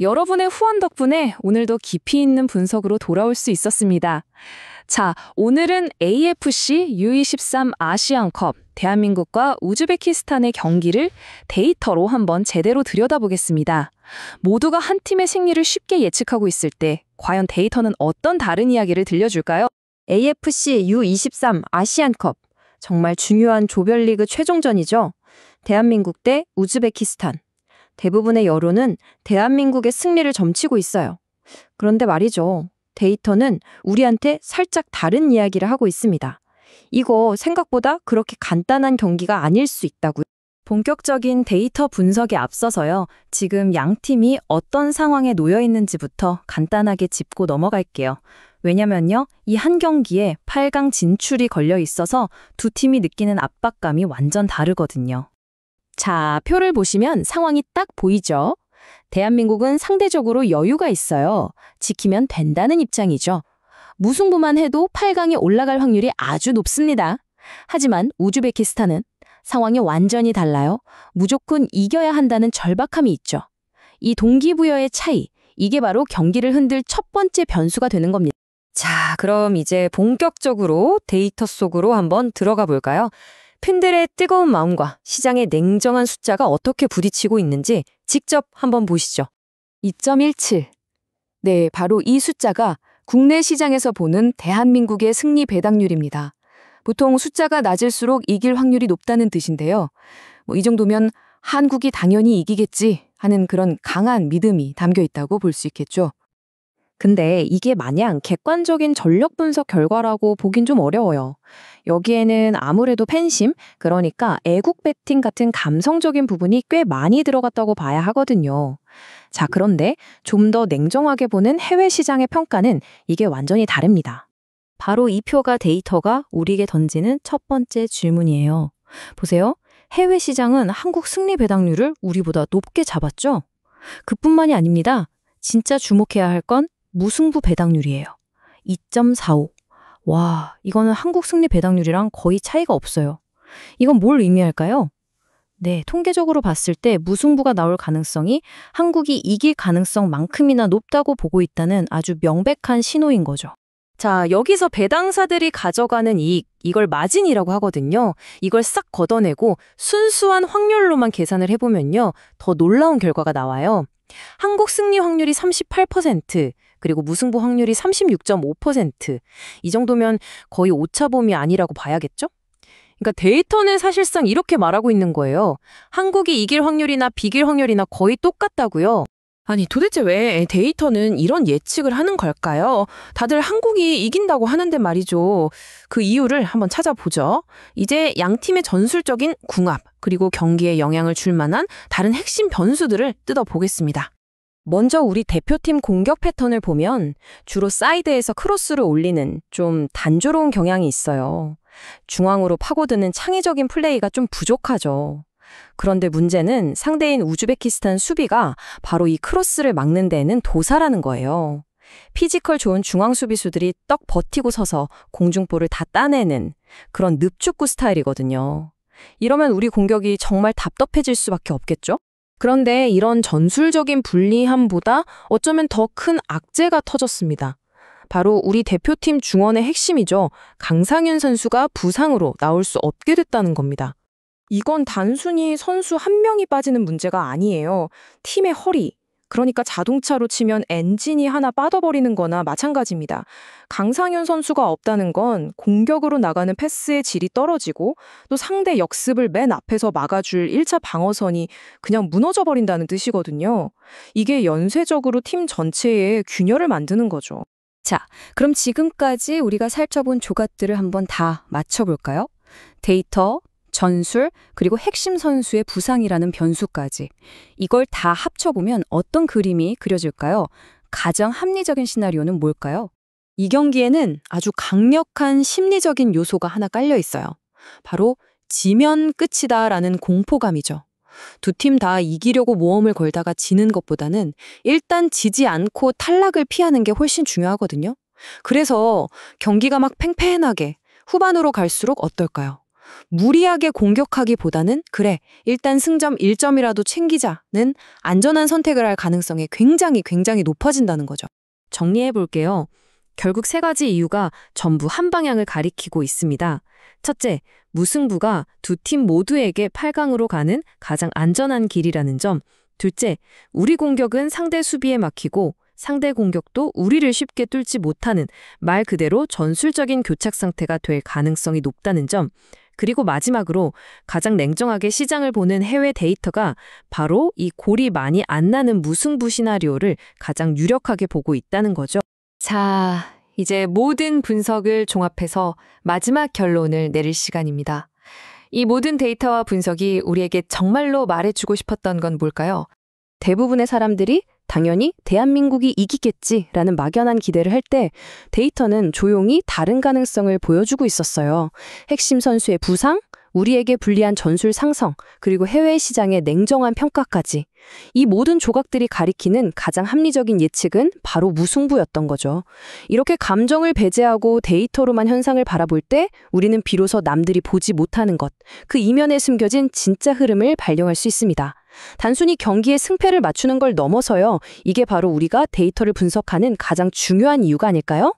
여러분의 후원 덕분에 오늘도 깊이 있는 분석으로 돌아올 수 있었습니다. 자, 오늘은 AFC U23 아시안컵 대한민국과 우즈베키스탄의 경기를 데이터로 한번 제대로 들여다보겠습니다. 모두가 한 팀의 승리를 쉽게 예측하고 있을 때 과연 데이터는 어떤 다른 이야기를 들려줄까요? AFC U23 아시안컵. 정말 중요한 조별리그 최종전이죠. 대한민국 대 우즈베키스탄. 대부분의 여론은 대한민국의 승리를 점치고 있어요. 그런데 말이죠. 데이터는 우리한테 살짝 다른 이야기를 하고 있습니다. 이거 생각보다 그렇게 간단한 경기가 아닐 수 있다고요. 본격적인 데이터 분석에 앞서서요. 지금 양 팀이 어떤 상황에 놓여 있는지부터 간단하게 짚고 넘어갈게요. 왜냐면요. 이 한 경기에 8강 진출이 걸려 있어서 두 팀이 느끼는 압박감이 완전 다르거든요. 자, 표를 보시면 상황이 딱 보이죠? 대한민국은 상대적으로 여유가 있어요. 지키면 된다는 입장이죠. 무승부만 해도 8강에 올라갈 확률이 아주 높습니다. 하지만 우즈베키스탄은 상황이 완전히 달라요. 무조건 이겨야 한다는 절박함이 있죠. 이 동기부여의 차이, 이게 바로 경기를 흔들 첫 번째 변수가 되는 겁니다. 자, 그럼 이제 본격적으로 데이터 속으로 한번 들어가 볼까요? 팬들의 뜨거운 마음과 시장의 냉정한 숫자가 어떻게 부딪히고 있는지 직접 한번 보시죠. 2.17. 네, 바로 이 숫자가 국내 시장에서 보는 대한민국의 승리 배당률입니다. 보통 숫자가 낮을수록 이길 확률이 높다는 뜻인데요. 이 정도면 한국이 당연히 이기겠지 하는 그런 강한 믿음이 담겨 있다고 볼 수 있겠죠. 근데 이게 마냥 객관적인 전력 분석 결과라고 보긴 좀 어려워요. 여기에는 아무래도 팬심, 그러니까 애국 배팅 같은 감성적인 부분이 꽤 많이 들어갔다고 봐야 하거든요. 자, 그런데 좀 더 냉정하게 보는 해외 시장의 평가는 이게 완전히 다릅니다. 바로 이 표가 데이터가 우리에게 던지는 첫 번째 질문이에요. 보세요. 해외 시장은 한국 승리 배당률을 우리보다 높게 잡았죠? 그뿐만이 아닙니다. 진짜 주목해야 할 건 무승부 배당률이에요. 2.45. 와, 이거는 한국 승리 배당률이랑 거의 차이가 없어요. 이건 뭘 의미할까요? 네, 통계적으로 봤을 때 무승부가 나올 가능성이 한국이 이길 가능성만큼이나 높다고 보고 있다는 아주 명백한 신호인 거죠. 자, 여기서 배당사들이 가져가는 이익, 이걸 마진이라고 하거든요. 이걸 싹 걷어내고 순수한 확률로만 계산을 해보면요. 더 놀라운 결과가 나와요. 한국 승리 확률이 38%, 그리고 무승부 확률이 36.5%. 이 정도면 거의 오차범위 아니라고 봐야겠죠? 그러니까 데이터는 사실상 이렇게 말하고 있는 거예요. 한국이 이길 확률이나 비길 확률이나 거의 똑같다고요. 아니, 도대체 왜 데이터는 이런 예측을 하는 걸까요? 다들 한국이 이긴다고 하는데 말이죠. 그 이유를 한번 찾아보죠. 이제 양 팀의 전술적인 궁합, 그리고 경기에 영향을 줄 만한 다른 핵심 변수들을 뜯어보겠습니다. 먼저 우리 대표팀 공격 패턴을 보면 주로 사이드에서 크로스를 올리는 좀 단조로운 경향이 있어요. 중앙으로 파고드는 창의적인 플레이가 좀 부족하죠. 그런데 문제는 상대인 우즈베키스탄 수비가 바로 이 크로스를 막는 데에는 도사라는 거예요. 피지컬 좋은 중앙 수비수들이 떡 버티고 서서 공중볼을 다 따내는 그런 늪축구 스타일이거든요. 이러면 우리 공격이 정말 답답해질 수밖에 없겠죠? 그런데 이런 전술적인 불리함보다 어쩌면 더 큰 악재가 터졌습니다. 바로 우리 대표팀 중원의 핵심이죠. 강상윤 선수가 부상으로 나올 수 없게 됐다는 겁니다. 이건 단순히 선수 한 명이 빠지는 문제가 아니에요. 팀의 허리, 그러니까 자동차로 치면 엔진이 하나 빠져버리는 거나 마찬가지입니다. 강상윤 선수가 없다는 건 공격으로 나가는 패스의 질이 떨어지고 또 상대 역습을 맨 앞에서 막아줄 1차 방어선이 그냥 무너져버린다는 뜻이거든요. 이게 연쇄적으로 팀 전체에 균열을 만드는 거죠. 자, 그럼 지금까지 우리가 살펴본 조각들을 한번 다 맞춰볼까요? 데이터, 전술, 그리고 핵심 선수의 부상이라는 변수까지. 이걸 다 합쳐보면 어떤 그림이 그려질까요? 가장 합리적인 시나리오는 뭘까요? 이 경기에는 아주 강력한 심리적인 요소가 하나 깔려 있어요. 바로 지면 끝이다라는 공포감이죠. 두 팀 다 이기려고 모험을 걸다가 지는 것보다는 일단 지지 않고 탈락을 피하는 게 훨씬 중요하거든요. 그래서 경기가 막 팽팽하게 후반으로 갈수록 어떨까요? 무리하게 공격하기보다는 그래, 일단 승점 1점이라도 챙기자는 안전한 선택을 할 가능성이 굉장히 높아진다는 거죠. 정리해 볼게요. 결국 세 가지 이유가 전부 한 방향을 가리키고 있습니다. 첫째, 무승부가 두 팀 모두에게 8강으로 가는 가장 안전한 길이라는 점. 둘째, 우리 공격은 상대 수비에 막히고 상대 공격도 우리를 쉽게 뚫지 못하는 말 그대로 전술적인 교착 상태가 될 가능성이 높다는 점. 그리고 마지막으로 가장 냉정하게 시장을 보는 해외 데이터가 바로 이 골이 많이 안 나는 무승부 시나리오를 가장 유력하게 보고 있다는 거죠. 자, 이제 모든 분석을 종합해서 마지막 결론을 내릴 시간입니다. 이 모든 데이터와 분석이 우리에게 정말로 말해주고 싶었던 건 뭘까요? 대부분의 사람들이 당연히 대한민국이 이기겠지라는 막연한 기대를 할 때 데이터는 조용히 다른 가능성을 보여주고 있었어요. 핵심 선수의 부상, 우리에게 불리한 전술 상성, 그리고 해외 시장의 냉정한 평가까지. 이 모든 조각들이 가리키는 가장 합리적인 예측은 바로 무승부였던 거죠. 이렇게 감정을 배제하고 데이터로만 현상을 바라볼 때 우리는 비로소 남들이 보지 못하는 것, 그 이면에 숨겨진 진짜 흐름을 발견할 수 있습니다. 단순히 경기의 승패를 맞추는 걸 넘어서요. 이게 바로 우리가 데이터를 분석하는 가장 중요한 이유가 아닐까요?